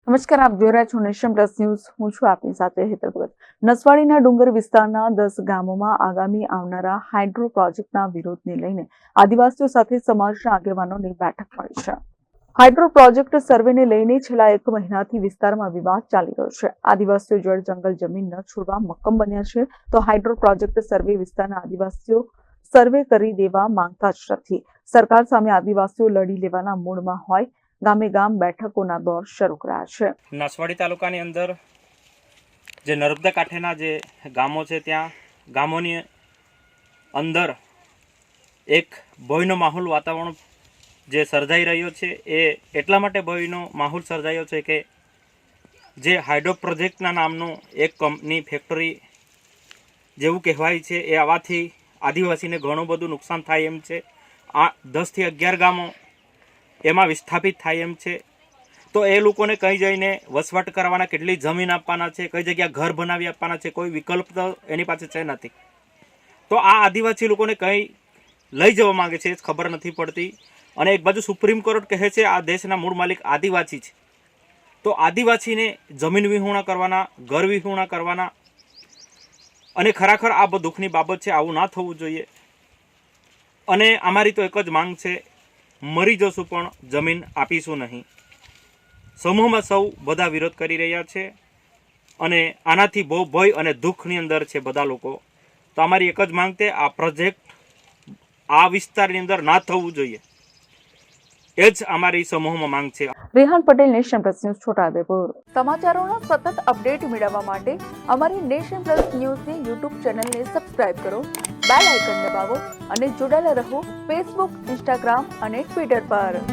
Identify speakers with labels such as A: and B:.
A: નમસ્કાર, આપ જોઈ રહ્યા છો નેશન પ્લસ ન્યૂઝ. હું છું આપની સાથે હેતલ ભગત. નસવાડીના ડુંગર વિસ્તારના 10 ગામોમાં આગામી આવનારા હાઇડ્રો પ્રોજેક્ટના વિરોધને લઈને આદિવાસીઓ સાથે સમાજના આગેવાનોની બેઠક મળી છે. હાઇડ્રો પ્રોજેક્ટ સર્વેને લઈને છેલ્લા 1 મહિનાથી વિસ્તારમાં વિવાદ ચાલી રહ્યો છે. આદિવાસીઓ જળ જંગલ જમીન ન છોડવા મક્કમ બન્યા છે, તો હાઇડ્રો પ્રોજેક્ટ સર્વે વિસ્તારના આદિવાસીઓ સર્વે કરી દેવા માંગતા જ નથી. સરકાર સામે આદિવાસીઓ લડી લેવાના મૂડમાં હોય ગામે ગામ બેઠકોના દોર શરૂ કર્યા છે.
B: નસવાડી તાલુકાની અંદર જે નર્મદા કાંઠેના જે ગામો છે, ત્યાં ગામોની અંદર એક ભયનો માહોલ વાતાવરણ જે સર્જાઈ રહ્યો છે. એ એટલા માટે ભયનો માહોલ સર્જાયો છે કે જે હાઇડ્રો પ્રોજેક્ટના નામનું એક કંપની ફેક્ટરી જેવું કહેવાય છે, એ આવવાથી આદિવાસીને ઘણું બધું નુકસાન થાય એમ છે. આ 10 થી 11 ગામો એમાં વિસ્થાપિત થાય એમ છે. તો એ લોકોને કઈ જઈને વસવાટ કરવાના, કેટલી જમીન આપવાના છે, કઈ જગ્યા ઘર બનાવી આપવાના છે, કોઈ વિકલ્પ તો એની પાસે છે નથી. તો આ આદિવાસી લોકોને કઈ લઈ જવા માંગે છે એ ખબર નથી પડતી. અને એક બાજુ સુપ્રીમ કોર્ટ કહે છે આ દેશના મૂળ માલિક આદિવાસી છે, તો આદિવાસીને જમીન વિહોણા કરવાના, ઘર વિહોણા કરવાના. અને ખરેખર આ બહુ દુઃખની બાબત છે. આવું ના થવું જોઈએ. અને અમારી તો એક જ માંગ છે, મરી જશું પણ જમીન આપીશું નહીં. સમૂહમાં સૌ બધા વિરોધ કરી રહ્યા છે અને આનાથી બહુ ભય અને દુઃખની અંદર છે બધા લોકો. તો અમારી એક જ માંગ છે, આ પ્રોજેક્ટ આ વિસ્તારની અંદર ના થવું જોઈએ, એ જ અમારી સમૂહમાં માંગ છે.
A: Rehan Patel, nation plus news, Chhota Udepur. સમાચારોના સતત અપડેટ મેળવવા માટે અમારી નેશન પ્લસ ન્યૂઝની યુટ્યુબ ચેનલને સબસ્ક્રાઇબ કરો, બેલ આઇકન દબાવો અને જોડાયેલા રહો ફેસબુક, ઇન્સ્ટાગ્રામ અને ટ્વિટર પર.